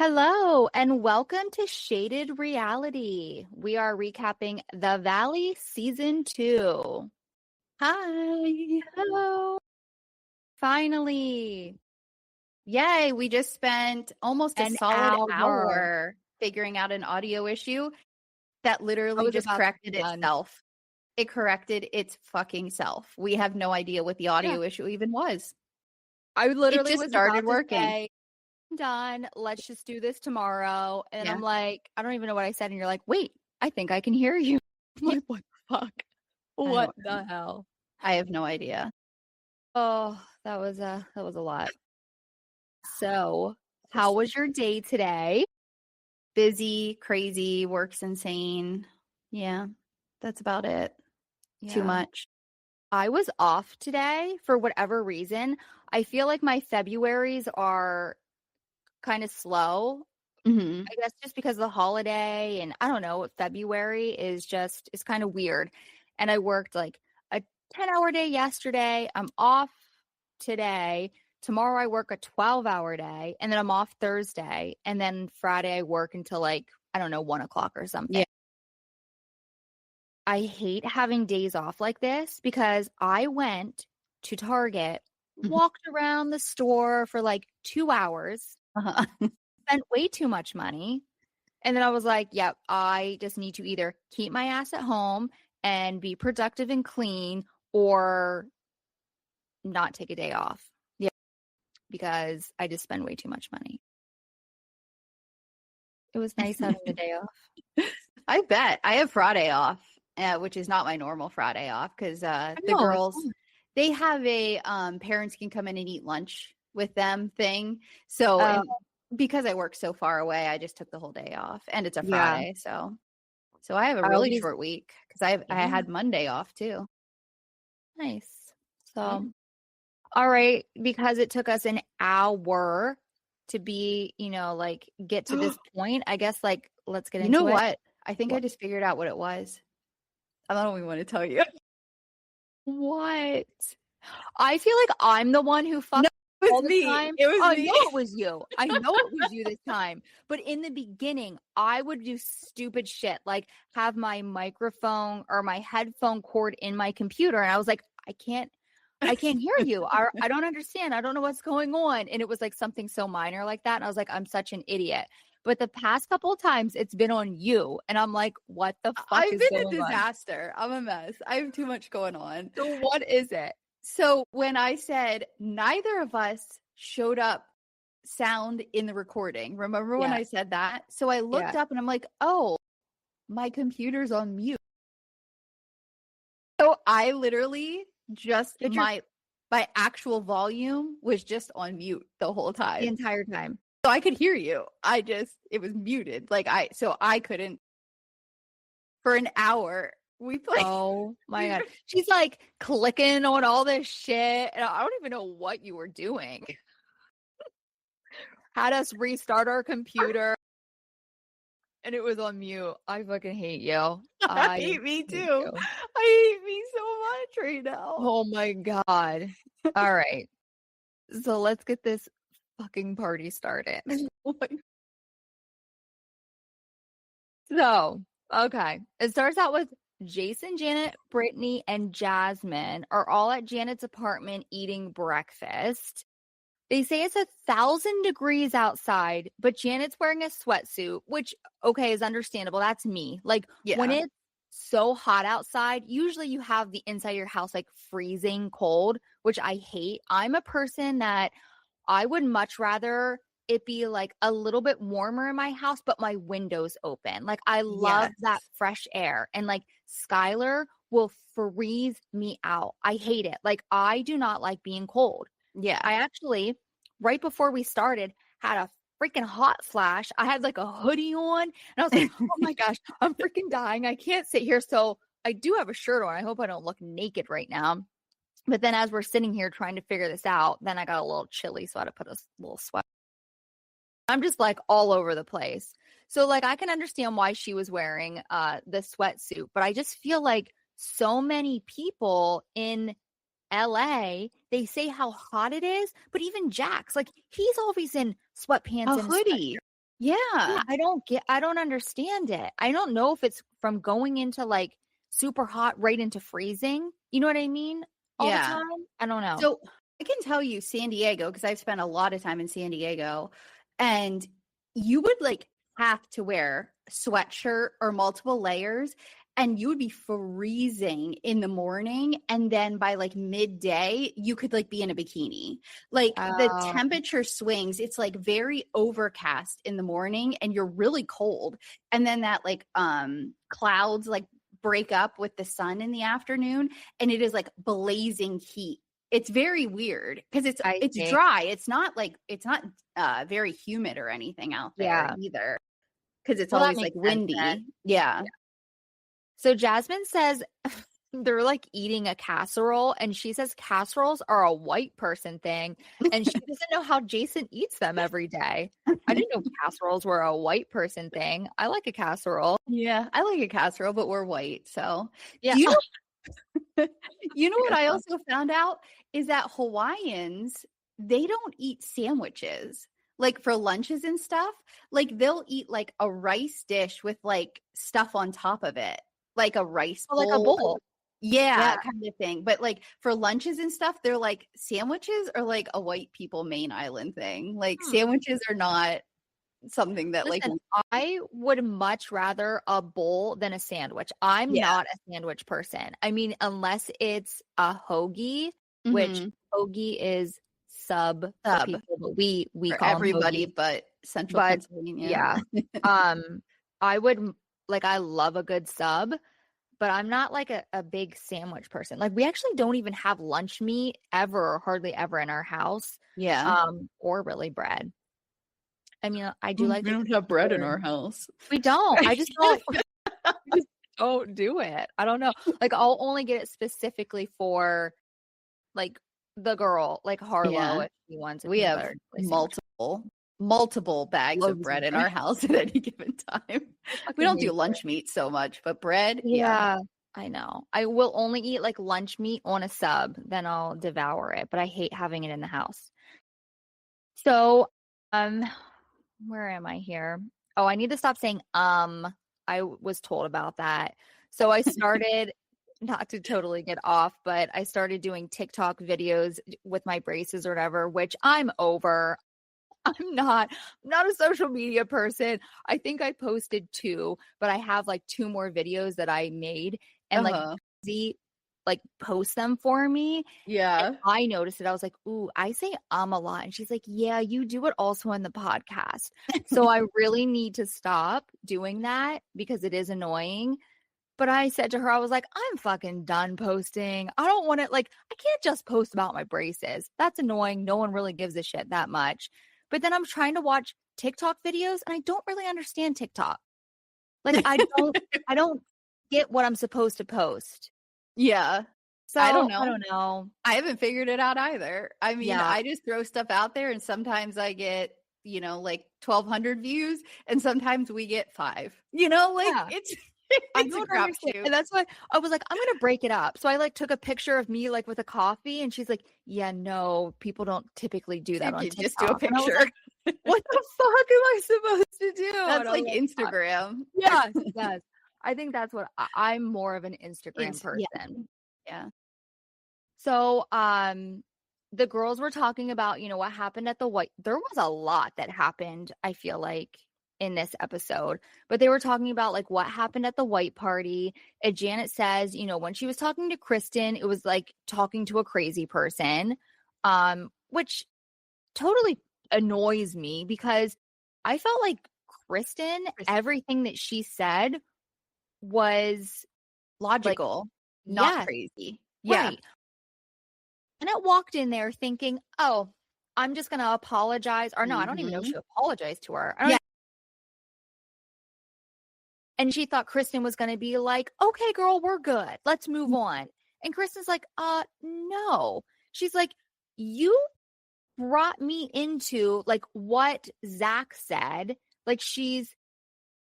Hello, and welcome to Shaded Reality. We are recapping The Valley Season 2. Hi. Hello. Finally. Yay, we just spent almost a An solid hour. hour figuring out an audio issue that literally was just about to corrected be done. itself. It corrected its fucking self. We have no idea what the audio issue even was. I literally just was started about to working. say, I'm done. Let's just do this tomorrow. And Yeah. I'm like, I don't even know what I said. And you're like, wait, I think I can hear you. I'm like, what the fuck? What the hell? I have no idea. Oh, that was a lot. So, how was your day today? Busy, crazy, works insane. Yeah, that's about it. Too Yeah. much. I was off today for whatever reason. I feel like my Februaries are kind of slow. Mm-hmm. I guess just because of the holiday, and I don't know, February is kind of weird. And I worked like a 10-hour day yesterday. I'm off today. Tomorrow I work a 12-hour day, and then I'm off Thursday. And then Friday I work until like, I don't know, 1 o'clock or something. Yeah. I hate having days off like this because I went to Target, walked around the store for like 2 hours, Uh-huh. spent way too much money. And then I was like, yep, I just need to either keep my ass at home and be productive and clean or not take a day off. Yeah. Because I just spend way too much money. It was nice having the day off. I bet. I have Friday off, which is not my normal Friday off because the girls, they have a parents can come in and eat lunch with them thing. So and because I work so far away, I just took the whole day off, and it's a Friday. So I have a really short week because I had Monday off too. Nice. So, all right, because it took us an hour to be, like get to this point, I guess, like, let's get into it. You know what? I think I just figured out what it was. I don't even want to tell you. What? I feel like I'm the one who fucked all the time. It was me. I know it was you. I know it was you this time. But in the beginning, I would do stupid shit, like have my microphone or my headphone cord in my computer. And I was like, I can't hear you. I don't understand. I don't know what's going on. And it was like something so minor like that. And I was like, I'm such an idiot. But the past couple of times it's been on you. And I'm like, what the fuck I've is been going a on? disaster. I'm a mess. I have too much going on. So what is it? So when I said neither of us showed up sound in the recording, remember when I said that? So I looked up and I'm like, oh, my computer's on mute. So I literally just my actual volume was just on mute the whole time. The entire time. So I could hear you. It was muted. So I couldn't for an hour. We played. Oh my God. She's like clicking on all this shit. And I don't even know what you were doing. Had us restart our computer. And it was on mute. I fucking hate you. I hate me too. I hate me so much right now. Oh my God. All right. So let's get this fucking party started. So, okay. It starts out with Jason, Janet, Brittany, and Jasmine are all at Janet's apartment eating breakfast. They say it's 1,000 degrees outside, but Janet's wearing a sweatsuit, which, okay, is understandable. That's me. Like, when it's so hot outside, usually you have the inside of your house like freezing cold, which I hate. I'm a person that I would much rather it be like a little bit warmer in my house, but my windows open. Like, I love that fresh air. And like Skylar will freeze me out. I hate it. Like, I do not like being cold. Yeah. I actually, right before we started, had a freaking hot flash. I had like a hoodie on and I was like, oh my gosh, I'm freaking dying. I can't sit here. So I do have a shirt on. I hope I don't look naked right now. But then as we're sitting here trying to figure this out, then I got a little chilly. So I had to put a little sweat. I'm just like all over the place. So like I can understand why she was wearing the sweatsuit, but I just feel like so many people in LA, they say how hot it is, but even Jax, like he's always in sweatpants and hoodie. Yeah. I don't understand it. I don't know if it's from going into like super hot right into freezing. You know what I mean? All the Yeah. time. I don't know. So I can tell you San Diego, because I've spent a lot of time in San Diego, and you would like have to wear a sweatshirt or multiple layers, and you would be freezing in the morning. And then by like midday, you could like be in a bikini. Like the temperature swings, it's like very overcast in the morning and you're really cold. And then that like clouds like break up with the sun in the afternoon, and it is like blazing heat. It's very weird because it's dry. It's not very humid or anything out there either, because it's always like windy. Yeah. So Jasmine says they're like eating a casserole, and she says casseroles are a white person thing, and she doesn't know how Jason eats them every day. I didn't know casseroles were a white person thing. I like a casserole. Yeah, I like a casserole, but we're white. So yeah. You know what I also found out is that Hawaiians, they don't eat sandwiches. Like for lunches and stuff, like they'll eat like a rice dish with like stuff on top of it, like a rice bowl. Like a bowl. Yeah, kind of thing. But like for lunches and stuff, they're like sandwiches are like a white people main island thing. Like sandwiches are not something that Listen, I would much rather a bowl than a sandwich. I'm not a sandwich person. I mean, unless it's a hoagie, which hoagie is sub for people, but we for call everybody them but Central Pennsylvania. Yeah. I would like, I love a good sub, but I'm not like a big sandwich person. Like we actually don't even have lunch meat ever, or hardly ever in our house. Yeah. Or really bread. I mean, I do like. We don't have bread in our house. We don't. I just don't. Don't do it. I don't know. Like I'll only get it specifically for like the girl, like Harlow, if she wants. We have multiple bags of bread in our house at any given time. We don't do lunch meat so much, but bread. Yeah, I know. I will only eat like lunch meat on a sub, then I'll devour it. But I hate having it in the house. So, where am I here? Oh, I need to stop saying I was told about that. So I started not to totally get off, but I started doing TikTok videos with my braces or whatever, which I'm over. I'm not a social media person. I think I posted 2, but I have like 2 more videos that I made, and like Z like post them for me. Yeah. And I noticed it. I was like, ooh, I say a lot. And she's like, yeah, you do it also in the podcast. So I really need to stop doing that because it is annoying. But I said to her, I was like, I'm fucking done posting. I don't want to, like, I can't just post about my braces. That's annoying. No one really gives a shit that much. But then I'm trying to watch TikTok videos and I don't really understand TikTok. Like, I don't get what I'm supposed to post. Yeah. So I don't know. I haven't figured it out either. I mean, I just throw stuff out there and sometimes I get, like 1,200 views and sometimes we get 5, it's I don't understand. And that's why I was like, I'm going to break it up. So I like took a picture of me like with a coffee and she's like, yeah, no, people don't typically do that on TikTok. Just do a picture. Like, what the fuck am I supposed to do? That's like Instagram. Yes, yes. I think that's what I'm more of an Instagram person. Yeah. So, the girls were talking about, what happened at the white. There was a lot that happened, I feel like, in this episode, but they were talking about like what happened at the white party. And Janet says, when she was talking to Kristen, it was like talking to a crazy person, which totally annoys me because I felt like Kristen, everything that she said was logical, not crazy. Yeah. Right. And I walked in there thinking, oh, I'm just going to apologize. Or no, I don't even know if she apologized to her. And she thought Kristen was going to be like, okay, girl, we're good. Let's move on. And Kristen's like, no. She's like, you brought me into like what Zach said. Like she's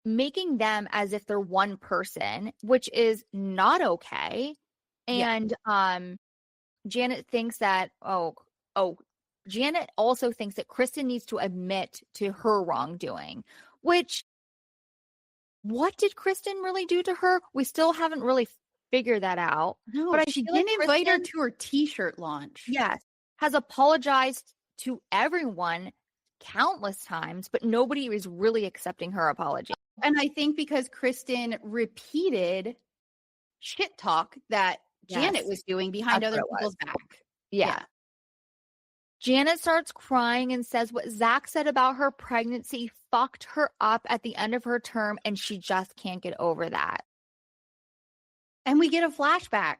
making them as if they're one person, which is not okay. And Janet thinks that, Janet also thinks that Kristen needs to admit to her wrongdoing, which, what did Kristen really do to her? We still haven't really figured that out. No, but she didn't invite her to her t-shirt launch. Yes. Has apologized to everyone countless times, but nobody is really accepting her apology. And I think because Kristen repeated shit talk that Janet was doing behind other people's back. Yeah. Janet starts crying and says what Zach said about her pregnancy fucked her up at the end of her term, and she just can't get over that. And we get a flashback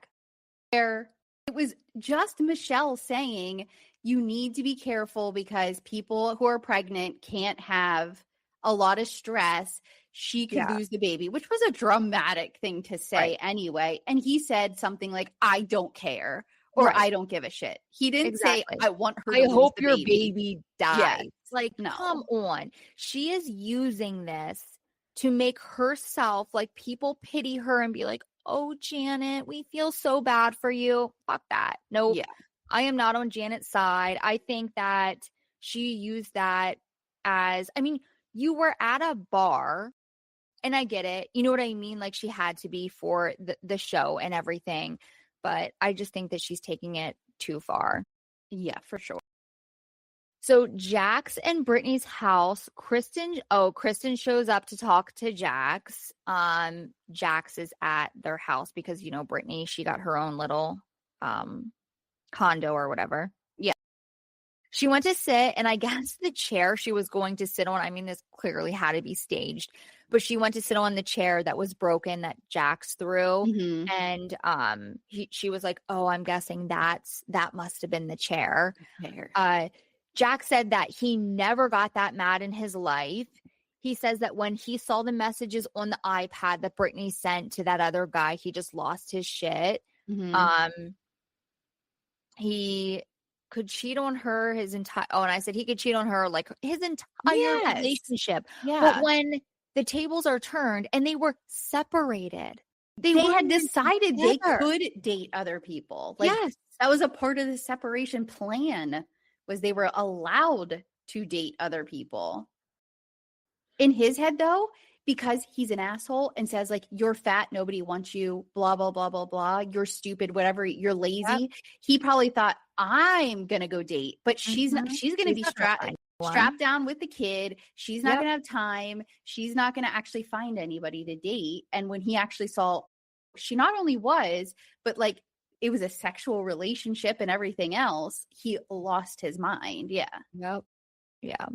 where it was just Michelle saying, you need to be careful because people who are pregnant can't have a lot of stress. She could lose the baby, which was a dramatic thing to say anyway. And he said something like, I don't care. Or I don't give a shit. He didn't say, I want her to lose hope the your baby dies. Yes. Like, No. come on. She is using this to make herself, like, people pity her and be like, oh, Janet, we feel so bad for you. Fuck that. Nope. Yeah. I am not on Janet's side. I think that she used that as, I mean, you were at a bar, and I get it. You know what I mean? Like, she had to be for the show and everything. But I just think that she's taking it too far. Yeah, for sure. So Jax and Brittany's house, Kristen shows up to talk to Jax. Jax is at their house because, you know, Brittany, she got her own little condo or whatever. Yeah. She went to sit, and I guess the chair she was going to sit on, I mean, this clearly had to be staged, but she went to sit on the chair that was broken that Jax threw. Mm-hmm. And she was like, oh, I'm guessing that must have been the chair. Jax said that he never got that mad in his life. He says that when he saw the messages on the iPad that Brittany sent to that other guy, he just lost his shit. Mm-hmm. He could cheat on her his entire, and I said he could cheat on her like his entire relationship. Yeah. But when the tables are turned and they were separated, they had decided they could date other people. Like, that was a part of the separation plan, was they were allowed to date other people. In his head, though, because he's an asshole and says, like, you're fat, nobody wants you, blah, blah, blah, blah, blah, you're stupid, whatever, you're lazy. He probably thought, I'm going to go date, but she's not, she's going to be strapped down with the kid. She's not going to have time. She's not going to actually find anybody to date. And when he actually saw, she not only was, but like, it was a sexual relationship and everything else, he lost his mind. Yeah. Yep. Yeah.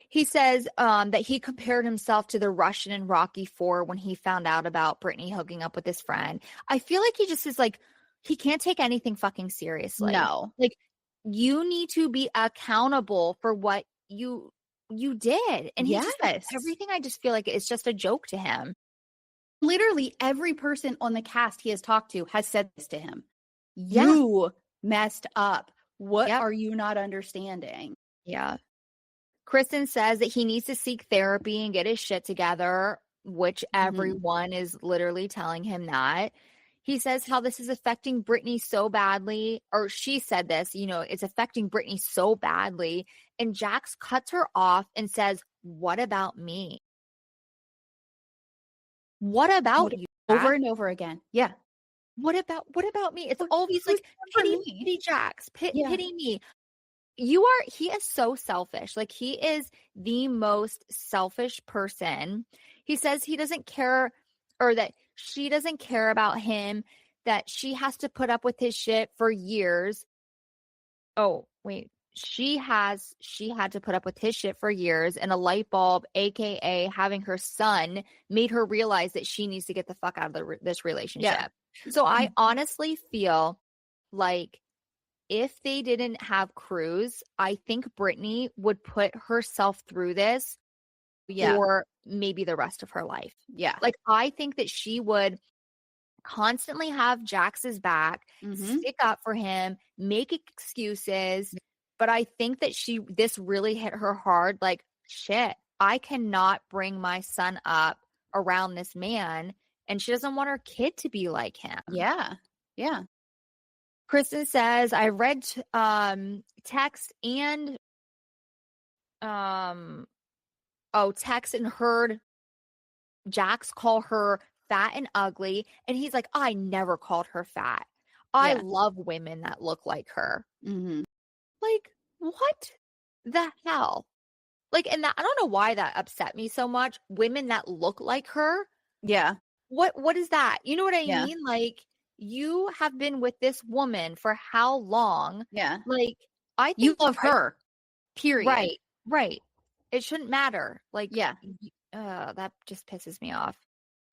He says that he compared himself to the Russian in Rocky IV when he found out about Brittany hooking up with his friend. I feel like he just is like, he can't take anything fucking seriously. No. Like, you need to be accountable for what you did. And he just, everything, I just feel like it's just a joke to him. Literally every person on the cast he has talked to has said this to him. You messed up. What are you not understanding? Yeah. Kristen says that he needs to seek therapy and get his shit together, which everyone is literally telling him that. He says how this is affecting Brittany so badly, or she said this, you know, it's affecting Brittany so badly. And Jax cuts her off and says, what about me? What about you? Over and over again. Yeah. What about me? It's always like, pity Jax, pity me. He is so selfish. Like, he is the most selfish person. He says he doesn't care, or that she doesn't care about him, that she has to put up with his shit for years. Oh, wait. She had to put up with his shit for years, and a light bulb, aka having her son, made her realize that she needs to get the fuck out of this relationship. Yeah. So I honestly feel like if they didn't have Cruz, I think Brittany would put herself through this for maybe the rest of her life. Yeah. Like, I think that she would constantly have Jax's back, stick up for him, make excuses. But I think that this really hit her hard. Like, shit, I cannot bring my son up around this man. And she doesn't want her kid to be like him. Yeah. Yeah. Kristen says, I read text and text and heard Jax call her fat and ugly. And he's like, I never called her fat. I love women that look like her. Mm-hmm. Like, what the hell? Like, and that, I don't know why that upset me so much. Women that look like her. Yeah. What is that? You know what I mean? Like, you have been with this woman for how long? Yeah. Like, I think you love her. Period. Right. It shouldn't matter. Like, yeah. That just pisses me off.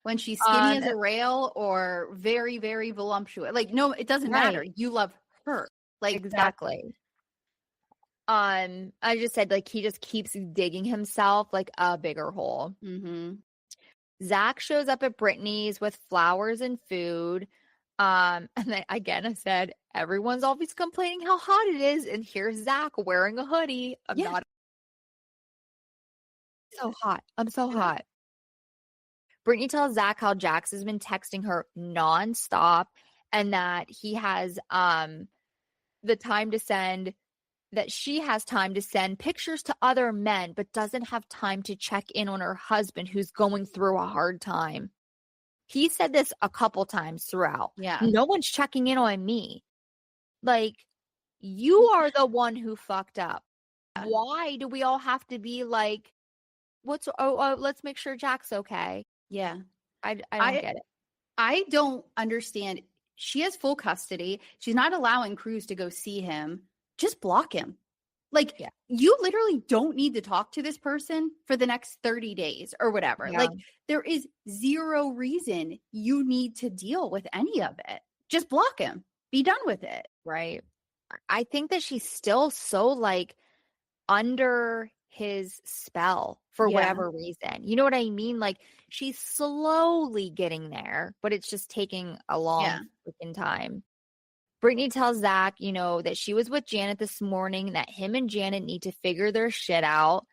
When she's skinny as a rail or very, very voluptuous. Like, no, it doesn't matter. You love her. Like, exactly. I just said, like, he just keeps digging himself like a bigger hole. Mm-hmm. Zach shows up at Brittany's with flowers and food. And then again, I said, everyone's always complaining how hot it is. And here's Zach wearing a hoodie. I'm so hot. I'm so hot. Brittany tells Zach how Jax has been texting her nonstop and that he has the time to send, that she has time to send pictures to other men, but doesn't have time to check in on her husband who's going through a hard time. He said this a couple times throughout. Yeah. No one's checking in on me. Like, you are the one who fucked up. Why do we all have to be like, let's make sure Jack's okay? Yeah. I don't get it. I don't understand. She has full custody. She's not allowing Cruz to go see him. Just block him. Like, you literally don't need to talk to this person for the next 30 days or whatever. Yeah. Like, there is zero reason you need to deal with any of it. Just block him. Be done with it. Right. I think that she's still so, like, under his spell for whatever reason. You know what I mean? Like, she's slowly getting there, but it's just taking a long freaking time. Brittany tells Zach, that she was with Janet this morning, that him and Janet need to figure their shit out.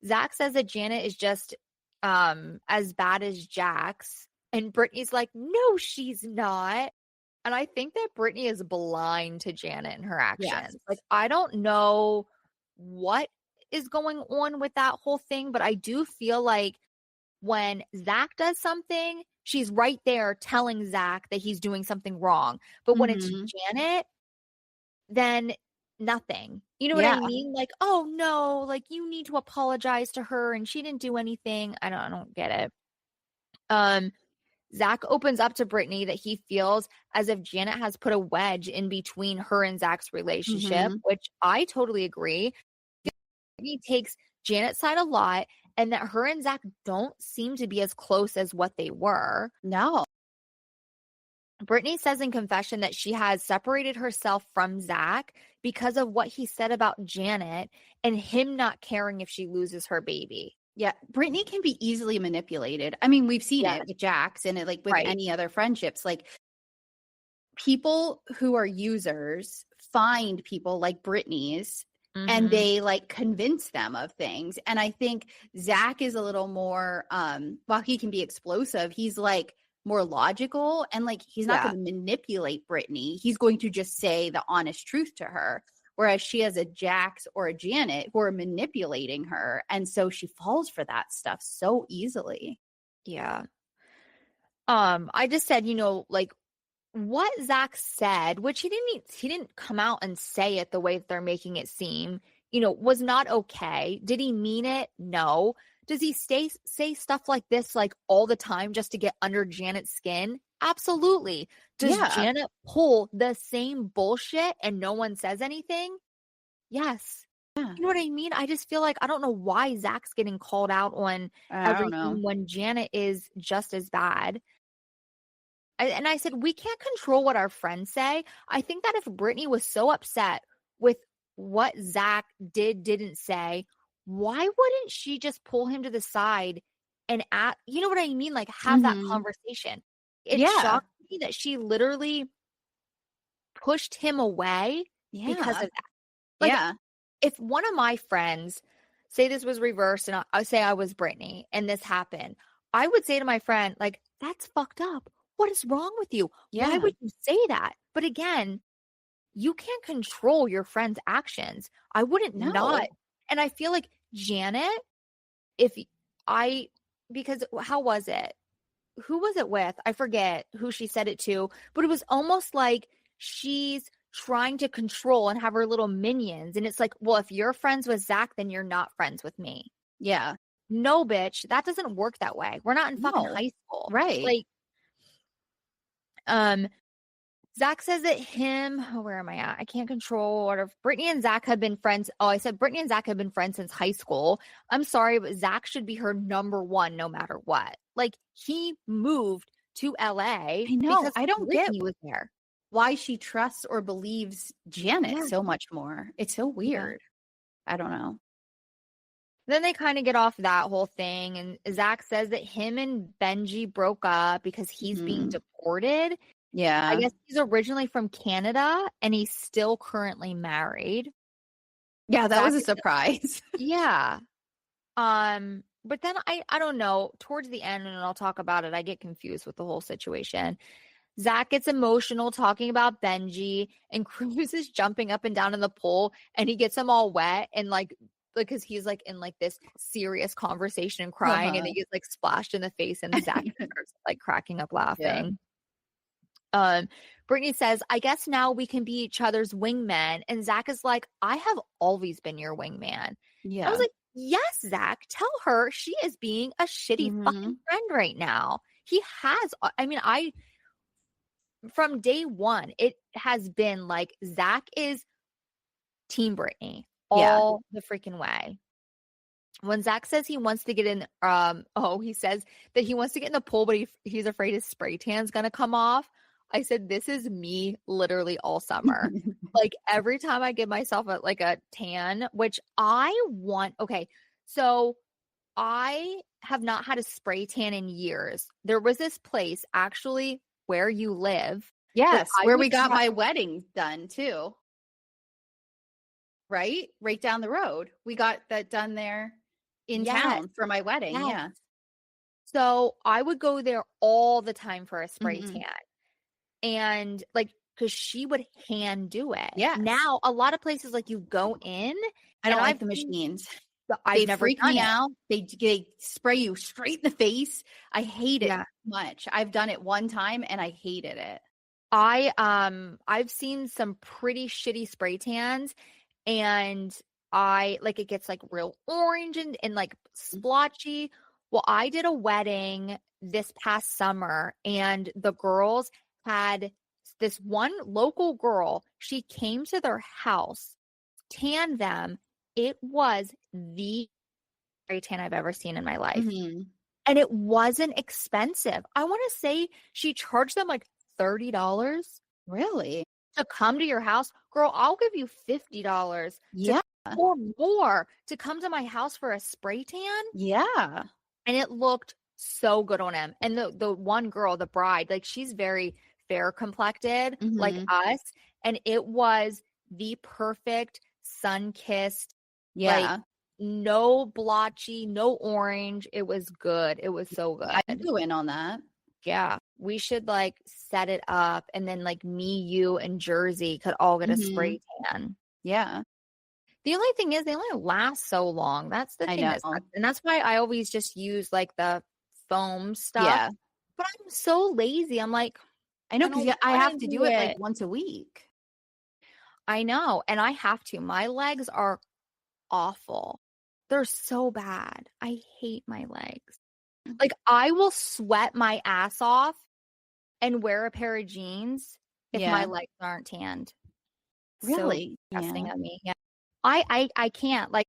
Zach says that Janet is just as bad as Jax. And Brittany's like, no, she's not. And I think that Brittany is blind to Janet and her actions. Yes. Like, I don't know what is going on with that whole thing, but I do feel like when Zach does something, she's right there telling Zach that he's doing something wrong. But when it's Janet, then nothing. You know what I mean? Like, oh no, like, you need to apologize to her and she didn't do anything. I don't get it. Zach opens up to Brittany that he feels as if Janet has put a wedge in between her and Zach's relationship, which I totally agree. He takes Janet's side a lot, and that her and Zach don't seem to be as close as what they were. No. Brittany says in confession that she has separated herself from Zach because of what he said about Janet and him not caring if she loses her baby. Yeah, Brittany can be easily manipulated. I mean, we've seen it with Jax and it, like, with any other friendships. Like, people who are users find people like Brittany's and they, like, convince them of things. And I think Zach is a little more, while he can be explosive, he's, like, more logical, and, like, he's not going to manipulate Brittany. He's going to just say the honest truth to her. Whereas she has a Jax or a Janet who are manipulating her. And so she falls for that stuff so easily. Yeah. I just said, like, what Zach said, which he didn't come out and say it the way that they're making it seem, was not okay. Did he mean it? No. Does he say stuff like this, like, all the time just to get under Janet's skin? Absolutely. Does Janet pull the same bullshit and no one says anything? Yes. Yeah. You know what I mean? I just feel like I don't know why Zach's getting called out on everything when Janet is just as bad. And I said, we can't control what our friends say. I think that if Brittany was so upset with what Zach didn't say, why wouldn't she just pull him to the side and you know what I mean? Like, have that conversation. It shocked me that she literally pushed him away because of that. Like, if one of my friends, say this was reversed and I say I was Brittany and this happened, I would say to my friend, like, that's fucked up. What is wrong with you? Yeah. Why would you say that? But again, you can't control your friend's actions. I wouldn't not. And I feel like Janet, if because how was it? Who was it with? I forget who she said it to, but it was almost like she's trying to control and have her little minions. And it's like, well, if you're friends with Zach, then you're not friends with me. Yeah. No, bitch, that doesn't work that way. We're not in fucking high school. Right. Like, Zach says that where am I at? I can't control what if Brittany and Zach have been friends. Oh, I said Brittany and Zach have been friends since high school. I'm sorry, but Zach should be her number one no matter what. Like, he moved to LA. I know. Because I don't Brittany get was there. why she trusts or believes Janet so much more. It's so weird. I don't know. Then they kind of get off that whole thing. And Zach says that him and Benji broke up because he's being deported. Yeah. I guess he's originally from Canada and he's still currently married. Yeah, that was a surprise. Yeah. But then I don't know, towards the end, and I'll talk about it, I get confused with the whole situation. Zach gets emotional talking about Benji, and Cruz is jumping up and down in the pool, and he gets them all wet, and like because he's like in like this serious conversation and crying, and he gets like splashed in the face, and Zach starts like cracking up laughing. Brittany says, I guess now we can be each other's wingmen. And Zach is like, I have always been your wingman. Yeah. I was like, yes, Zach, tell her she is being a shitty fucking friend right now. He has, I mean, from day one, it has been like Zach is Team Brittany all the freaking way. When Zach says he wants to get in, he says that he wants to get in the pool, but he's afraid his spray tan's going to come off. I said, this is me literally all summer. Like every time I give myself a tan, which I want. Okay. So I have not had a spray tan in years. There was this place actually where you live. Yes. Where we got my wedding done too. Right? Right down the road. We got that done there in town for my wedding. Yes. Yeah. So I would go there all the time for a spray tan. And like, because she would hand do it. Yeah. Now, a lot of places, like you go in. I don't like the machines. They freak me out. They spray you straight in the face. I hate it much. I've done it one time and I hated it. I've seen some pretty shitty spray tans, and it gets like real orange and like splotchy. Well, I did a wedding this past summer, and the girls had this one local girl. She came to their house, tanned them. It was the spray tan I've ever seen in my life. And it wasn't expensive. I want to say she charged them like $30. Really? To come to your house. Girl, I'll give you $50 or more to come to my house for a spray tan. Yeah. And it looked so good on him. And the one girl, the bride, like she's very fair complected like us, and it was the perfect sun-kissed, like no blotchy, no orange. It was good. It was so good. I'd go in on that. Yeah, we should like set it up, and then like me, you, and Jersey could all get a spray tan. Yeah. The only thing is they only last so long. That's the thing. And that's why I always just use like the foam stuff. Yeah. But I'm so lazy. I'm like, I know, because I have to do it like once a week. I know. And I have to. My legs are awful. They're so bad. I hate my legs. Like, I will sweat my ass off and wear a pair of jeans if my legs aren't tanned. Really? So disgusting of me. Yeah. I can't. Like,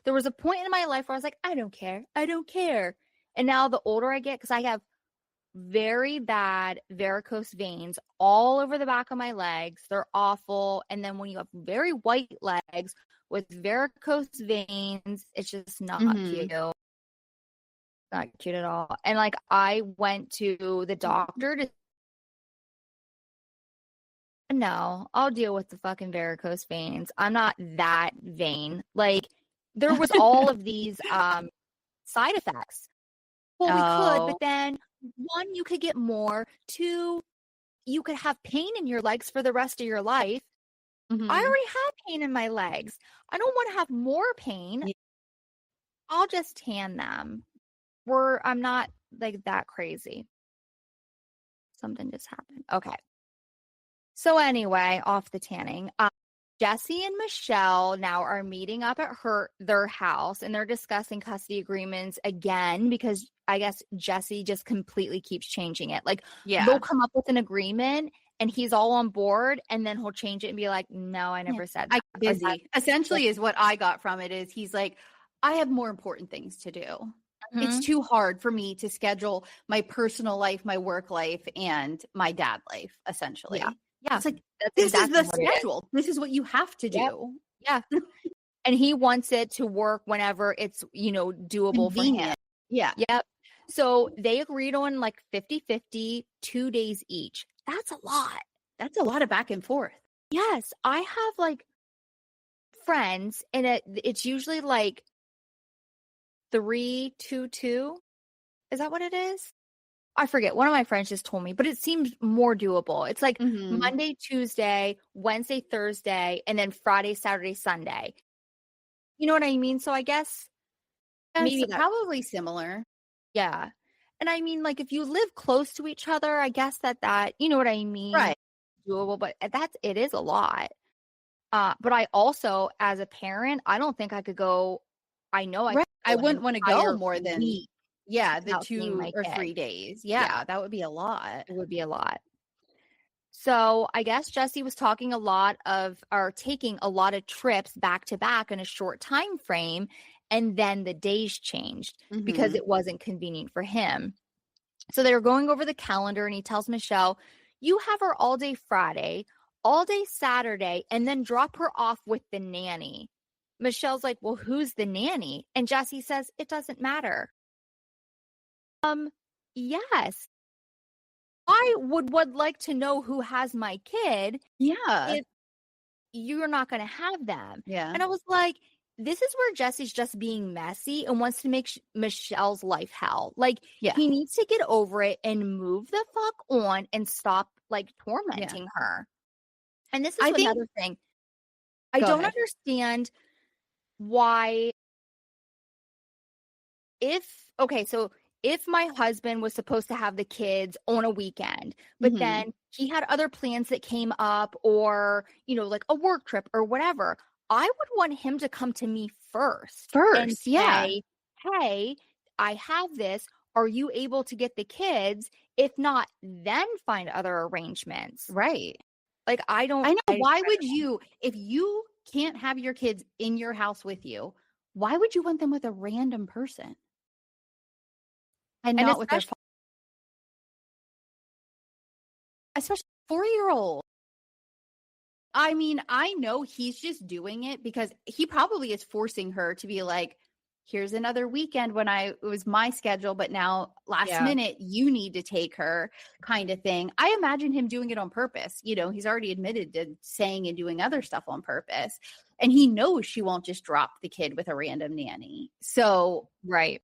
there was a point in my life where I was like, I don't care. I don't care. And now the older I get, because I have very bad varicose veins all over the back of my legs. They're awful. And then when you have very white legs with varicose veins, it's just not cute. Not cute at all. And like, I went to the doctor to no, I'll deal with the fucking varicose veins. I'm not that vain. Like, there was all of these side effects. Well, we could, but then one, you could get more. Two, you could have pain in your legs for the rest of your life. I already have pain in my legs. I don't want to have more pain. I'll just tan them. I'm not like that crazy. Something just happened. Okay. So anyway, off the tanning. Jesse and Michelle now are meeting up at their house, and they're discussing custody agreements again because I guess Jesse just completely keeps changing it. Like they'll come up with an agreement and he's all on board, and then he'll change it and be like, "No, I never said that." I'm busy. Like essentially is what I got from it is he's like, I have more important things to do. Mm-hmm. It's too hard for me to schedule my personal life, my work life, and my dad life, essentially. Yeah. It's like, this exactly is the schedule. This is what you have to do. Yeah. And he wants it to work whenever it's, doable for him. Yeah. Yep. So they agreed on like 50-50, 2 days each. That's a lot. That's a lot of back and forth. Yes. I have like friends and it's usually like 3-2-2. Is that what it is? I forget. One of my friends just told me, but it seems more doable. It's like Monday, Tuesday, Wednesday, Thursday, and then Friday, Saturday, Sunday. You know what I mean? So I guess maybe probably similar. Yeah. And I mean, like if you live close to each other, I guess that, you know what I mean? Right. Doable, but it is a lot. But I also, as a parent, I don't think I could go. I know I wouldn't want to go more than week. Yeah, the 2 or 3 days. Yeah, that would be a lot. It would be a lot. So I guess Jesse was taking a lot of trips back to back in a short time frame. And then the days changed because it wasn't convenient for him. So they were going over the calendar and he tells Michelle, you have her all day Friday, all day Saturday, and then drop her off with the nanny. Michelle's like, well, who's the nanny? And Jesse says, it doesn't matter. Yes. I would like to know who has my kid. Yeah. If you're not going to have them. Yeah. And I was like, this is where Jesse's just being messy and wants to make Michelle's life hell. Like, he needs to get over it and move the fuck on and stop, like, tormenting her. And this is another thing. I don't understand why if my husband was supposed to have the kids on a weekend, but then he had other plans that came up or, like a work trip or whatever, I would want him to come to me first and say, hey, I have this. Are you able to get the kids? If not, then find other arrangements. Right. Like, I know. Why would you, if you can't have your kids in your house with you, why would you want them with a random person? And not with their father? Especially 4-year-old. I mean, I know he's just doing it because he probably is forcing her to be like, here's another weekend when it was my schedule, but now last minute you need to take her kind of thing. I imagine him doing it on purpose. He's already admitted to saying and doing other stuff on purpose. And he knows she won't just drop the kid with a random nanny. So, right.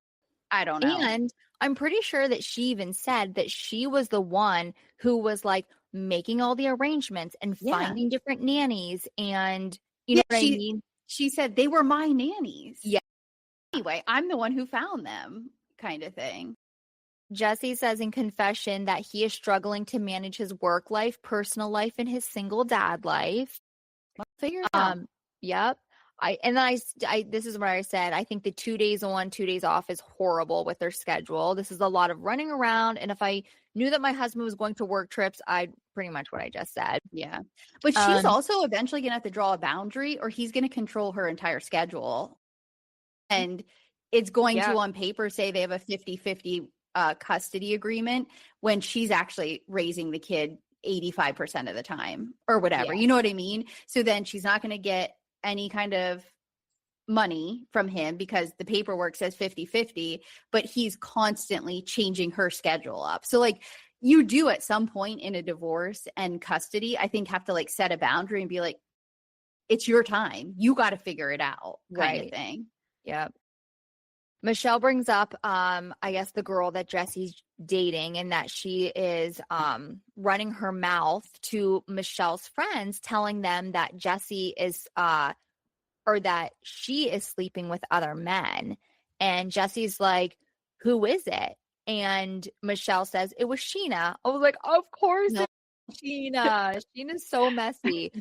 I don't know. And I'm pretty sure that she even said that she was the one who was like making all the arrangements and finding different nannies. And you know what I mean? She said they were my nannies. Yeah. Anyway, I'm the one who found them kind of thing. Jesse says in confession that he is struggling to manage his work life, personal life, and his single dad life. Well, figure it out. Yep. This is what I said. I think the 2 days on, 2 days off is horrible with their schedule. This is a lot of running around. And if I knew that my husband was going to work trips, I'd pretty much what I just said. Yeah. But she's also eventually going to have to draw a boundary or he's going to control her entire schedule. And it's going to, on paper, say they have a 50-50 custody agreement when she's actually raising the kid 85% of the time or whatever. You know what I mean? So then she's not going to get any kind of money from him because the paperwork says 50-50, but he's constantly changing her schedule up. So like you do at some point in a divorce and custody, I think have to like set a boundary and be like, it's your time. You got to figure it out kind of thing. Yep. Michelle brings up, I guess the girl that Jesse's dating and that she is running her mouth to Michelle's friends, telling them that Jesse is, or that she is sleeping with other men. And Jesse's like, who is it? And Michelle says, it was Sheena. I was like, of course No. it's Sheena. Sheena's so messy.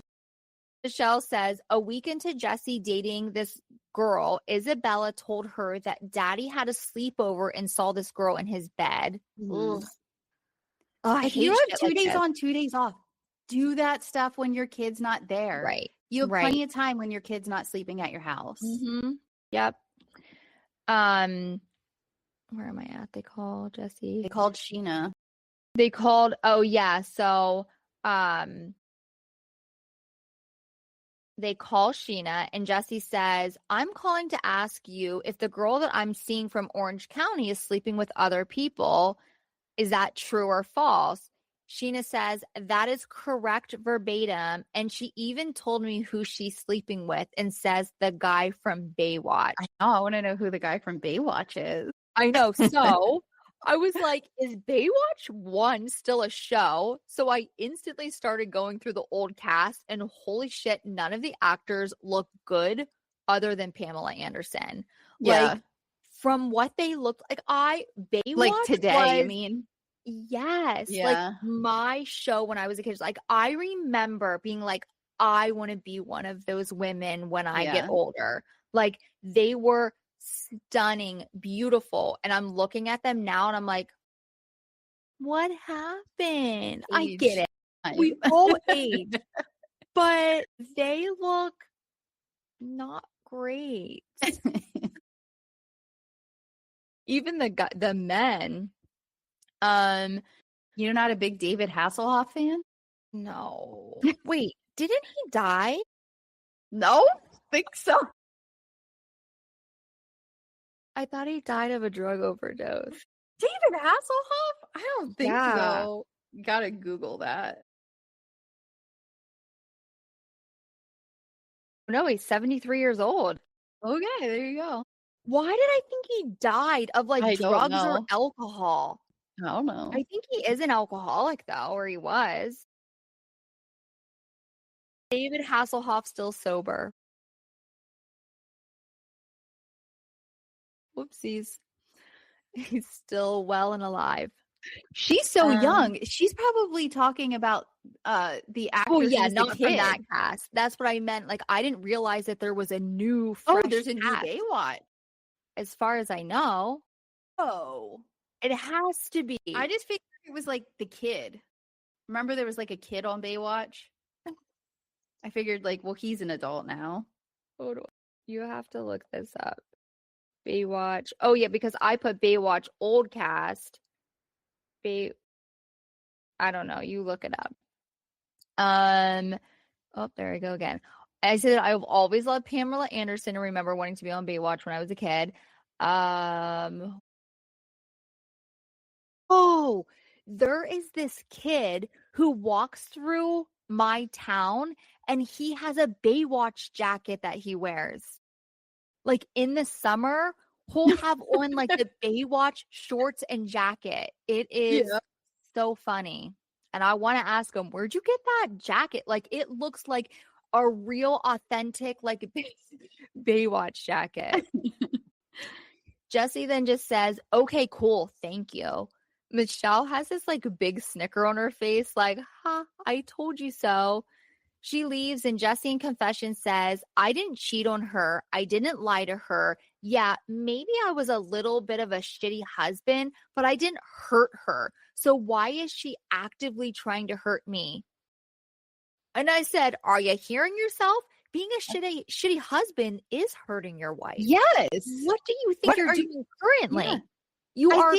Michelle says, a week into Jesse dating this girl, Isabella told her that daddy had a sleepover and saw this girl in his bed. Mm-hmm. Oh, I if hate you have shit 2 like days this. on, 2 days off, do that stuff when your kid's not there. Right. You have plenty of time when your kid's not sleeping at your house. Mm-hmm. Yep. Where am I at? They called Jesse. They called Sheena. They called, oh yeah. So, they call Sheena and Jesse says, I'm calling to ask you if the girl that I'm seeing from Orange County is sleeping with other people. Is that true or false? Sheena says, that is correct verbatim. And she even told me who she's sleeping with and says the guy from Baywatch. I want to know who the guy from Baywatch is. I know. So I was like, is Baywatch 1 still a show? So I instantly started going through the old cast and holy shit, none of the actors look good other than Pamela Anderson. Yeah. Like from what they looked like, Baywatch like today, you mean? Yes. Yeah. Like my show when I was a kid, like I remember being like, I want to be one of those women when I get older. Like they were stunning, beautiful. And I'm looking at them now and I'm like, what happened? I get it. We all age, but they look not great. Even the men. You're not a big David Hasselhoff fan? No. Wait, didn't he die? No, think so. I thought he died of a drug overdose. David Hasselhoff? I don't think Yeah. so. You gotta Google that. No, he's 73 years old. Okay, there you go. Why did I think he died of like drugs or alcohol? I don't know. I think he is an alcoholic though, or he was. David Hasselhoff still sober. Whoopsies. He's still well and alive. She's so young. She's probably talking about the actor. Oh yeah, not from that cast. That's what I meant. Like I didn't realize that there was a new there's a new Baywatch. As far as I know. Oh. It has to be. I just figured it was like the kid. Remember there was like a kid on Baywatch? I figured like, well, he's an adult now. Hold on. You have to look this up. Baywatch. Oh yeah, because I put Baywatch old cast. I don't know. You look it up. Oh, there I go again. I said I've always loved Pamela Anderson and remember wanting to be on Baywatch when I was a kid. Oh, there is this kid who walks through my town and he has a Baywatch jacket that he wears. Like in the summer, he'll have on like the Baywatch shorts and jacket. It is so funny. And I want to ask him, where'd you get that jacket? Like it looks like a real authentic like Baywatch jacket. Jesse then just says, okay, cool. Thank you. Michelle has this like big snicker on her face, like, ha, I told you so. She leaves and Jesse in confession says, I didn't cheat on her. I didn't lie to her. Yeah, maybe I was a little bit of a shitty husband, but I didn't hurt her. So why is she actively trying to hurt me? And I said, are you hearing yourself? Being a shitty husband is hurting your wife. Yes. What do you think you're doing currently? Yeah. You are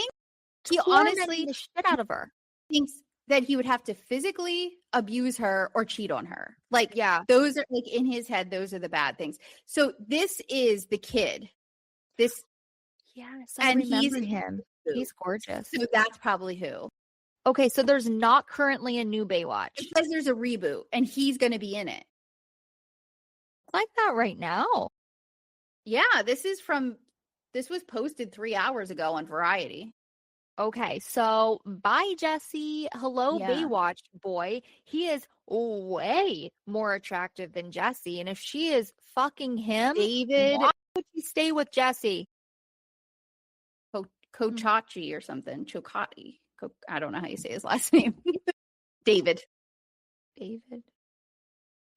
he honestly the shit out of her. Thinks that he would have to physically abuse her or cheat on her. Like, yeah, those are like in his head, those are the bad things. So this is the kid. Yes, and he's him. He's gorgeous. So that's probably who. Okay, so there's not currently a new Baywatch. It says there's a reboot and he's going to be in it. Like that right now. Yeah, this was posted 3 hours ago on Variety. Okay, so bye, Jesse. Hello, Baywatch boy. He is way more attractive than Jesse. And if she is fucking him, David, why would he stay with Jesse? Kochachi or something. Chokati. I don't know how you say his last name. David.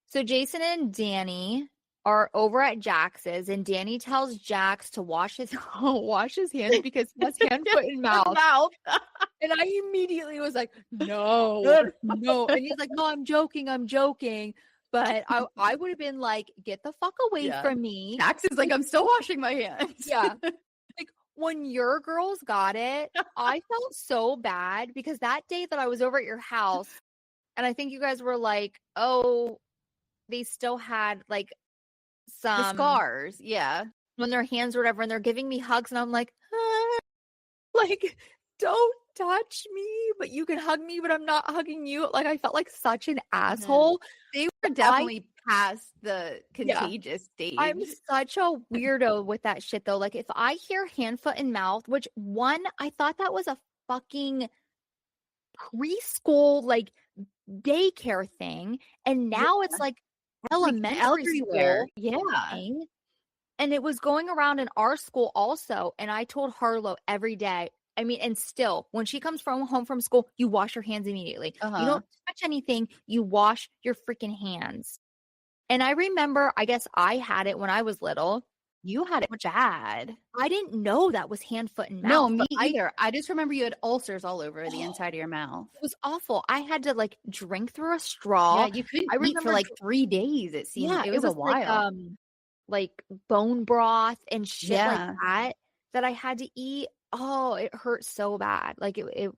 So Jason and Danny are over at Jax's, and Danny tells Jax to wash his hands because he has hand, foot, and mouth. And I immediately was like, no. And he's like, no, I'm joking. But I would have been like, get the fuck away from me. Jax is like, I'm still washing my hands. Yeah. Like, when your girls got it, I felt so bad because that day that I was over at your house, and I think you guys were like, oh, they still had like the scars. Yeah. On their hands or whatever. And they're giving me hugs. And I'm like, like, don't touch me, but you can hug me, but I'm not hugging you. Like, I felt like such an asshole. They were definitely past the contagious stage. I'm such a weirdo with that shit, though. Like, if I hear hand, foot, and mouth, which I thought that was a fucking preschool, like, daycare thing. And now it's like elementary school. Yeah. Thing. And it was going around in our school also. And I told Harlow every day, I mean, and still, when she comes home from school, you wash your hands immediately. You don't touch anything. You wash your freaking hands. And I remember, I guess I had it when I was little. You had it bad. I didn't know that was hand, foot, and mouth. No, me either. I just remember you had ulcers all over the inside of your mouth. It was awful. I had to like drink through a straw. Yeah, you couldn't eat for like 3 days. It seemed. Yeah, it was a while. Like bone broth and shit like that I had to eat. Oh, it hurt so bad. Like it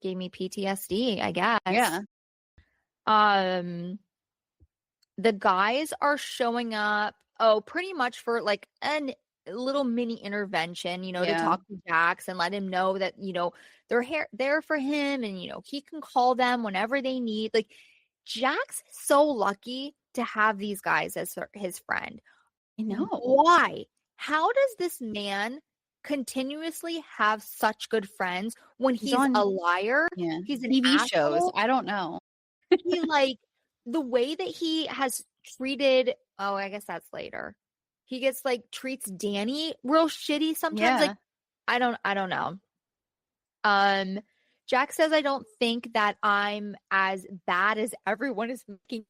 gave me PTSD, I guess. Yeah. The guys are showing up, pretty much for like a little mini intervention, to talk to Jax and let him know that, they're there for him and, he can call them whenever they need. Like, Jax is so lucky to have these guys as his friend. I know. Why? How does this man continuously have such good friends when he's a liar? Yeah. He's an TV asshole? shows. I don't know. He like the way that he has treated. Oh, I guess that's later. He gets like treats Danny real shitty sometimes. Yeah. Like I don't know. Jack says I don't think that I'm as bad as everyone is making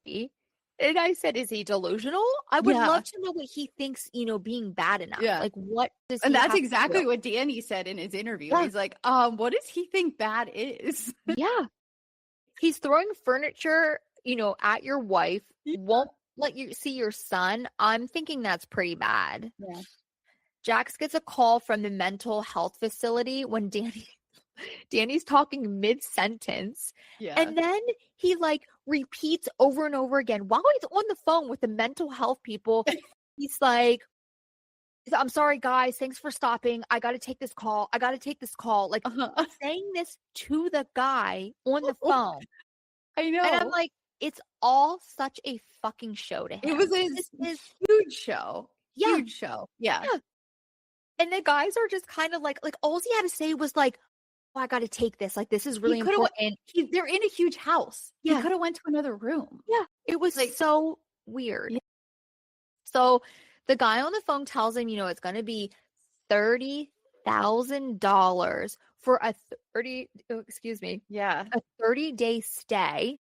me. And I said, is he delusional? I would love to know what he thinks, being bad enough. Yeah. Like, what does he And that's exactly what Danny said in his interview. Yeah. He's like, what does he think bad is? Yeah. He's throwing furniture, at your wife, won't let you see your son. I'm thinking that's pretty bad. Yeah. Jax gets a call from the mental health facility when Danny's talking mid-sentence. Yeah. And then he like repeats over and over again while he's on the phone with the mental health people. He's like, I'm sorry, guys. Thanks for stopping. I got to take this call. Like saying this to the guy on the phone. I know. And I'm like, it's all such a fucking show to him. It was his huge show. Yeah. Huge show. Yeah. And the guys are just kind of like all he had to say was like, I got to take this. Like, this is really important. They're in a huge house. Yeah. He could have went to another room. Yeah. It was like so weird. Yeah. So the guy on the phone tells him, it's going to be $30,000 for a 30-day stay.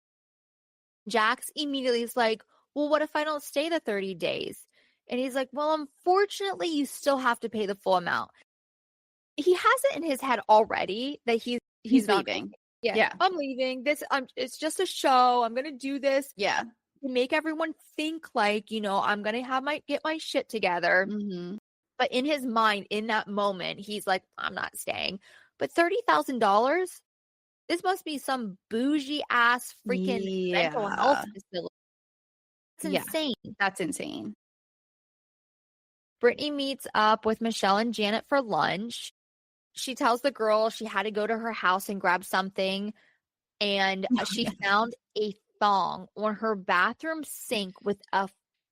Jax immediately is like, well, what if I don't stay the 30 days? And he's like, well, unfortunately, you still have to pay the full amount. He has it in his head already that he's leaving. Yeah. I'm leaving. It's just a show. I'm going to do this. Yeah. To make everyone think like, I'm going to get my shit together. Mm-hmm. But in his mind, in that moment, he's like, I'm not staying. But $30,000? This must be some bougie ass freaking mental health facility. It's insane. That's insane. Brittany meets up with Michelle and Janet for lunch. She tells the girl she had to go to her house and grab something. And she found a thong on her bathroom sink with a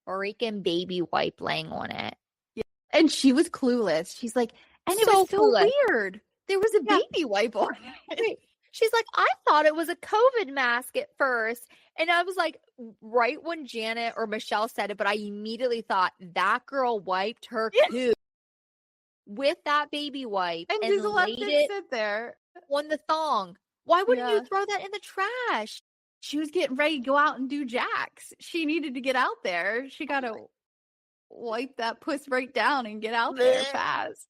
freaking baby wipe laying on it. Yeah. And she was clueless. She's like, and it was so weird. There was a baby wipe on it. She's like, I thought it was a COVID mask at first. And I was like, right when Janet or Michelle said it, but I immediately thought that girl wiped her too. with that baby wipe and and just left laid it it sit there on the thong. Why wouldn't Yeah. you throw that in the trash? She was getting ready to go out and do jacks. She needed to get out there. She got to wipe that puss right down and get out there fast.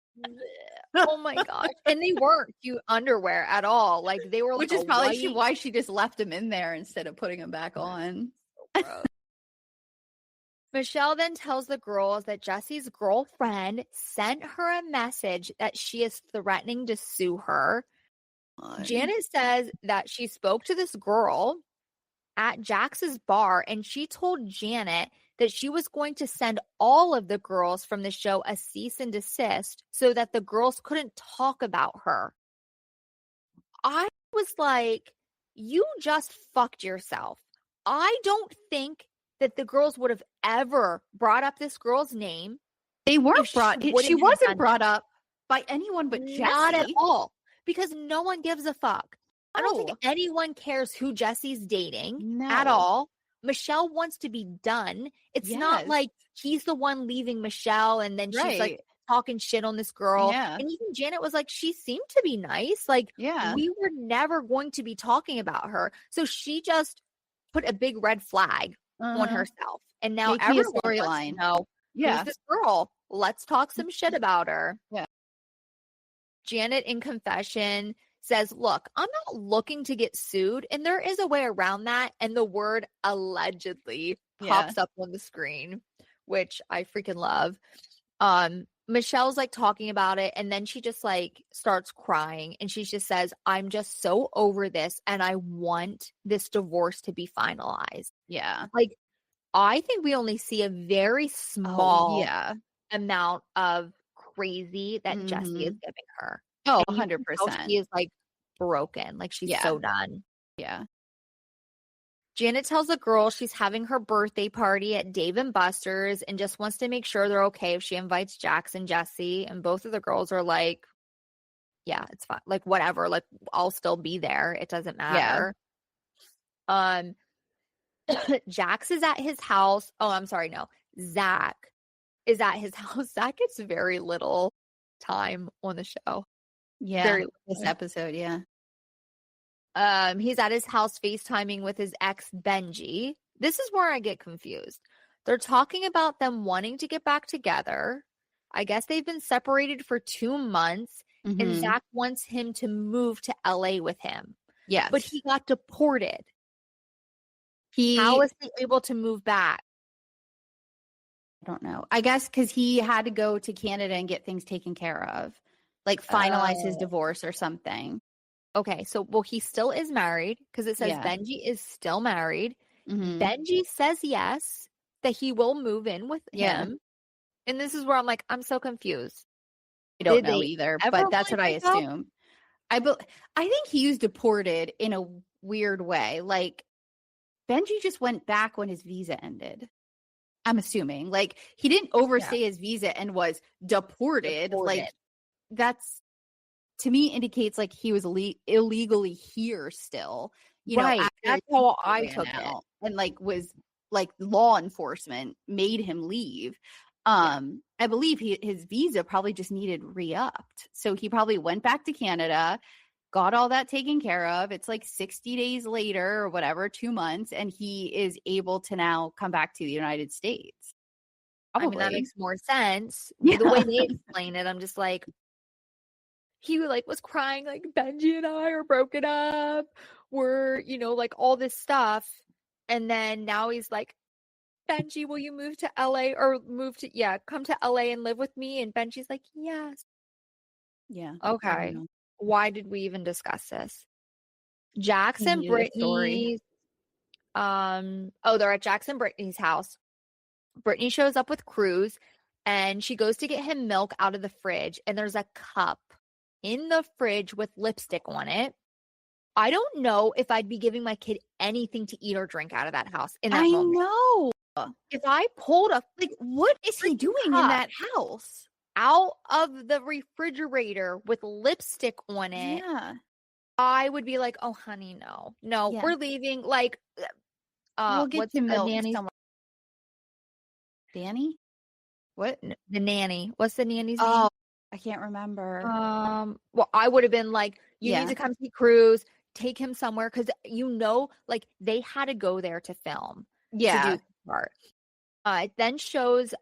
Oh my gosh. And they weren't cute underwear at all. Like they were Which like is probably white. why she just left them in there instead of putting them back on. So gross. Michelle then tells the girls that Jesse's girlfriend sent her a message that she is threatening to sue her. Janet says that she spoke to this girl at Jax's bar, and she told Janet that she was going to send all of the girls from the show a cease and desist so that the girls couldn't talk about her. I was like, you just fucked yourself. I don't think that the girls would have ever brought up this girl's name. They weren't brought. She wasn't brought up by anyone but Jesse. Not at all. Because no one gives a fuck. I don't think anyone cares who Jesse's dating at all. Michelle wants to be done. It's not like he's the one leaving Michelle and then she's like talking shit on this girl. And even Janet was like, she seemed to be nice. Like, we were never going to be talking about her. So she just put a big red flag on herself. And now everyone wants to know who's this girl. Let's talk some shit about her. Yeah. Janet in confession says, look, I'm not looking to get sued. And there is a way around that. And the word allegedly pops up on the screen, which I freaking love. Michelle's like talking about it. And then she just like starts crying. And she just says, I'm just so over this. And I want this divorce to be finalized. Yeah. Like, I think we only see a very small amount of crazy that Jesse is giving her. Oh, and 100%. She is like broken. Like she's so done. Yeah. Janet tells the girl she's having her birthday party at Dave and Buster's and just wants to make sure they're okay if she invites Jax and Jesse. And both of the girls are like, yeah, it's fine. Like, whatever. Like, I'll still be there. It doesn't matter. Jax is at his house. Oh, I'm sorry. No, Zach is at his house. Zach gets very little time on the show. Yeah. This episode. Yeah. He's at his house FaceTiming with his ex Benji. This is where I get confused. They're talking about them wanting to get back together. I guess they've been separated for 2 months and Zach wants him to move to LA with him. Yes. But he got deported. How is he able to move back? I don't know. I guess because he had to go to Canada and get things taken care of, like finalize his divorce or something. Okay, so he still is married because it says Benji is still married. Benji says yes, that he will move in with him. And this is where I'm like, I'm so confused. I don't know either, but that's what I assume. I think he was deported in a weird way. Like, Benji just went back when his visa ended. I'm assuming. Like, he didn't overstay his visa and was deported. Like, that's, to me, indicates like he was illegally here still. You know, that's how I took it. And like was like law enforcement made him leave. I believe his visa probably just needed re-upped. So he probably went back to Canada, got all that taken care of. It's like 60 days later or whatever, 2 months, and he is able to now come back to the United States. Probably. I mean, that makes more sense. The way they explain it, I'm just like, he like was crying like Benji and I are broken up. We're, like all this stuff. And then now he's like, Benji, will you move to LA or come to LA and live with me? And Benji's like, yes. Yeah. Okay. Why did we even discuss this? Jax and Brittany. They're at Jax and Brittany's house. Brittany shows up with Cruz and she goes to get him milk out of the fridge. And there's a cup in the fridge with lipstick on it. I don't know if I'd be giving my kid anything to eat or drink out of that house in that moment. I know. If I pulled what is he doing in that house? Out of the refrigerator with lipstick on it, I would be like, oh, honey, no, we're leaving. Like, we'll get to milk nanny? Danny? What? The nanny. What's the nanny's name? Oh, I can't remember. Well, I would have been like, you need to come see Cruz, take him somewhere, because like they had to go there to film. To do the part. It then shows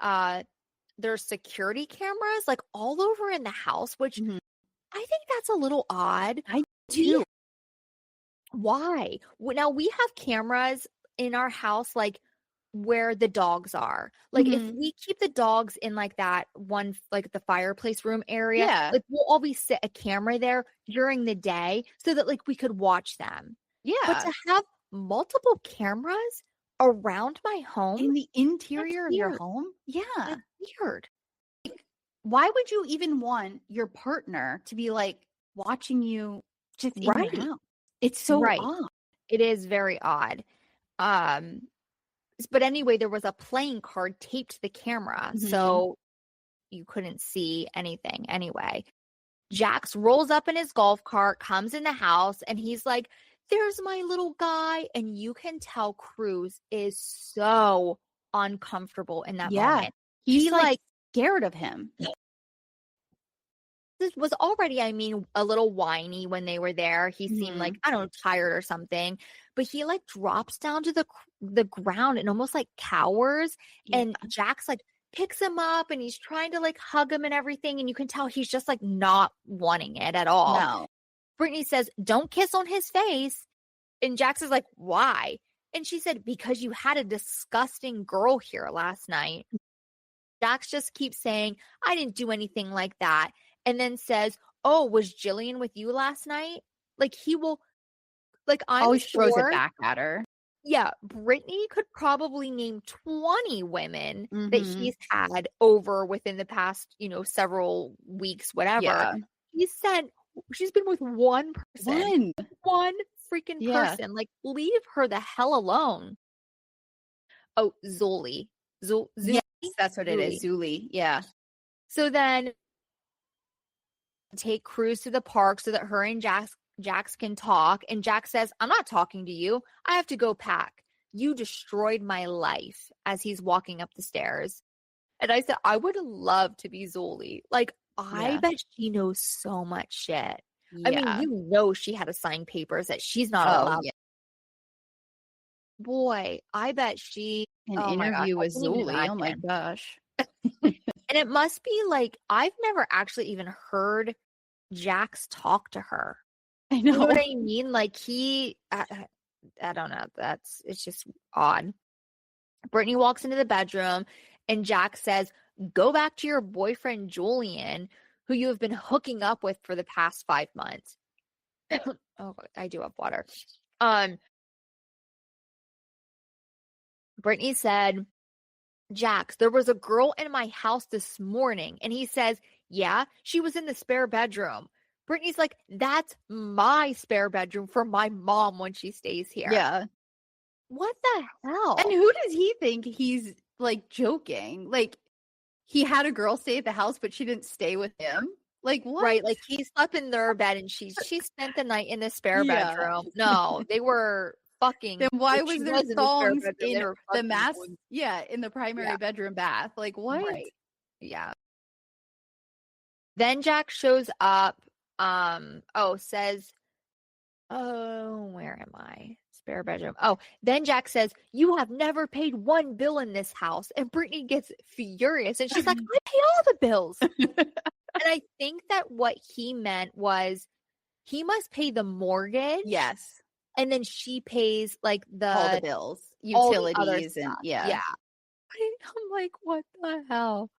there's security cameras like all over in the house, which I think that's a little odd. I do. Why? Now we have cameras in our house, like where the dogs are. Like if we keep the dogs in like that one, like the fireplace room area, like we'll always set a camera there during the day so that like we could watch them. But to have multiple cameras around my home in the interior of your home, that's weird. Like, why would you even want your partner to be like watching you just in your house? It's so odd. It is very odd. But anyway, there was a playing card taped to the camera, so you couldn't see anything anyway. Jax rolls up in his golf cart, comes in the house, and he's like, there's my little guy. And you can tell Cruz is so uncomfortable in that moment. He's like scared of him. This was already, a little whiny when they were there. He seemed like, I don't know, tired or something. But he like drops down to the ground and almost like cowers. And Jax like picks him up and he's trying to like hug him and everything. And you can tell he's just like not wanting it at all. No. Brittany says, don't kiss on his face. And Jax is like, why? And she said, because you had a disgusting girl here last night. Jax just keeps saying, I didn't do anything like that. And then says, oh, was Jillian with you last night? Like he will, like I'm always sure, throws it back at her. Yeah, Brittany could probably name 20 women that he's had over within the past, several weeks, whatever. Yeah. He said she's been with one person. One freaking person. Like, leave her the hell alone. Oh, Zuli. Zuli? Yes, that's what it is. Zuli. Yeah. So then take Cruz to the park so that her and Jax can talk. And Jax says, I'm not talking to you. I have to go pack. You destroyed my life, as he's walking up the stairs. And I said, I would love to be Zuli. Like, I bet she knows so much shit. I mean, she had to sign papers that she's not allowed. Boy, I bet she interview with Zuli. Oh my gosh. And it must be like, I've never actually even heard Jax talk to her. I know. You know what I mean? Like I don't know. It's just odd. Brittany walks into the bedroom and Jax says, go back to your boyfriend, Julian, who you have been hooking up with for the past 5 months. Oh, I do have water. Brittany said, Jax, there was a girl in my house this morning. And he says, yeah, she was in the spare bedroom. Brittany's like, that's my spare bedroom for my mom when she stays here. Yeah. What the hell? And who does he think he's like joking? Like, he had a girl stay at the house, but she didn't stay with him. Like, what? Right. Like, he slept in their bed and she spent the night in the spare bedroom. No, they were fucking. Then why was there songs in the mass? Yeah, in the primary bedroom bath. Like, what? Right. Yeah. Then Jack shows up. Says, where am I? Spare bedroom. Oh, then Jack says, you have never paid one bill in this house. And Brittany gets furious and she's like, I pay all the bills. And I think that what he meant was he must pay the mortgage. Yes. And then she pays like all the bills, utilities, and yeah. I'm like, what the hell?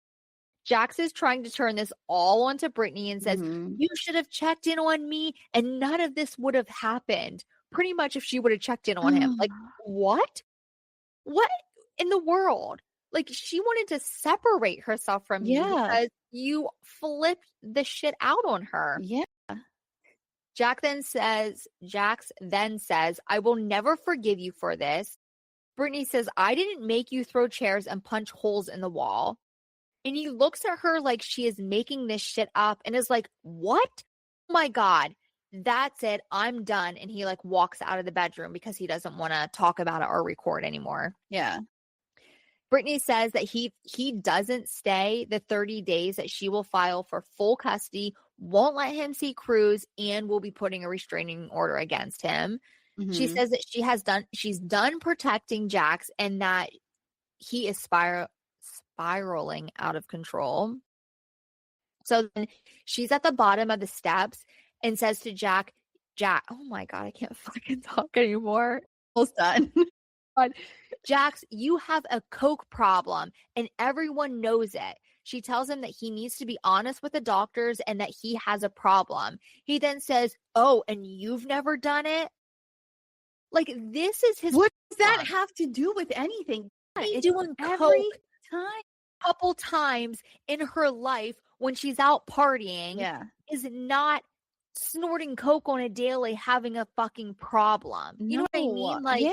Jax is trying to turn this all onto Brittany and says, you should have checked in on me and none of this would have happened. Pretty much if she would have checked in on him. Like, what? What in the world? Like, she wanted to separate herself from you because you flipped the shit out on her. Yeah. Jax then says, I will never forgive you for this. Brittany says, I didn't make you throw chairs and punch holes in the wall. And he looks at her like she is making this shit up and is like, what? Oh my God. That's it. I'm done. And he like walks out of the bedroom because he doesn't want to talk about it or record anymore. Yeah. Brittany says that he doesn't stay the 30 days that she will file for full custody, won't let him see Cruz, and will be putting a restraining order against him. Mm-hmm. She says that she's done protecting Jax and that he is spiraling out of control. So then she's at the bottom of the steps and says to Jack, oh my God, I can't fucking talk anymore. Almost done. But Jax, you have a coke problem and everyone knows it. She tells him that he needs to be honest with the doctors and that he has a problem. He then says, oh, and you've never done it? Like, this is his What does that have to do with anything? He's doing coke a couple times in her life when she's out partying. Yeah. Is not snorting coke on a daily having a fucking problem. You know what I mean? Like, yeah.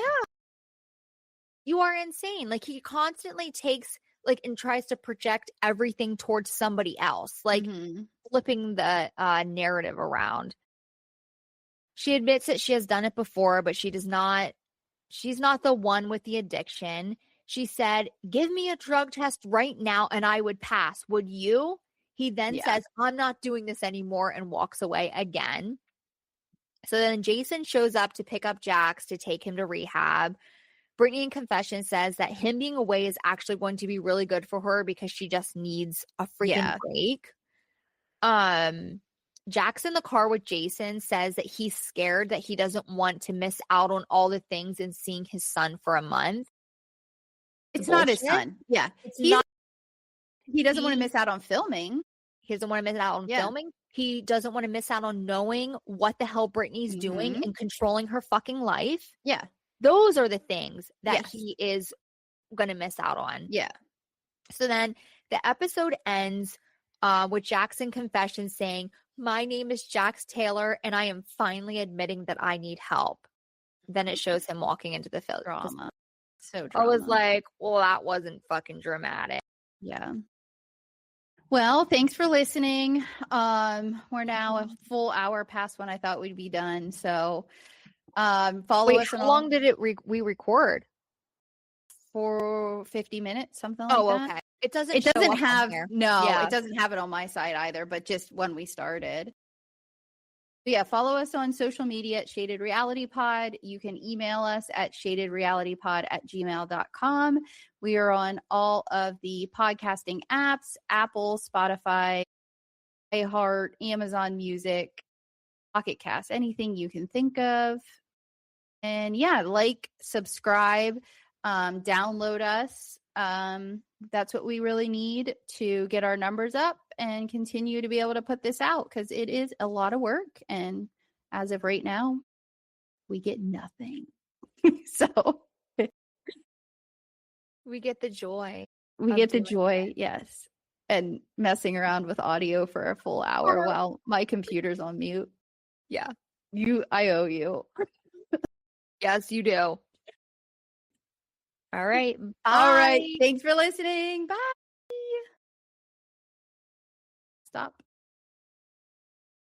You are insane. Like, he constantly takes like and tries to project everything towards somebody else, like flipping the narrative around. She admits that she has done it before, but she's not the one with the addiction. She said, give me a drug test right now and I would pass. Would you? He then says, I'm not doing this anymore, and walks away again. So then Jason shows up to pick up Jax to take him to rehab. Brittany in confession says that him being away is actually going to be really good for her because she just needs a freaking break. Jax in the car with Jason says that he's scared that he doesn't want to miss out on all the things and seeing his son for a month. It's not his son. Yeah. He doesn't want to miss out on filming. He doesn't want to miss out on filming. He doesn't want to miss out on knowing what the hell Brittany's doing and controlling her fucking life. Yeah. Those are the things that he is going to miss out on. Yeah. So then the episode ends with Jax in confession saying, my name is Jax Taylor and I am finally admitting that I need help. Then it shows him walking into the film. Drama. So drama. I was like, well, that wasn't fucking dramatic. Yeah. Well, thanks for listening. We're now a full hour past when I thought we'd be done. So follow us. How long did we record? For 50 minutes, something like that. Oh, okay. It doesn't have it doesn't have it on my side either, but just when we started. But yeah, follow us on social media at Shaded Reality Pod. You can email us at shadedrealitypod@gmail.com. We are on all of the podcasting apps, Apple, Spotify, iHeart, Amazon Music, Pocket Cast, anything you can think of. And yeah, like, subscribe, download us. That's what we really need to get our numbers up and continue to be able to put this out, because it is a lot of work. And as of right now, we get nothing. So we get the joy. Yes. And messing around with audio for a full hour while my computer's on mute. Yeah. I owe you. Yes, you do. All right. Bye. All right. Thanks for listening. Bye. Stop.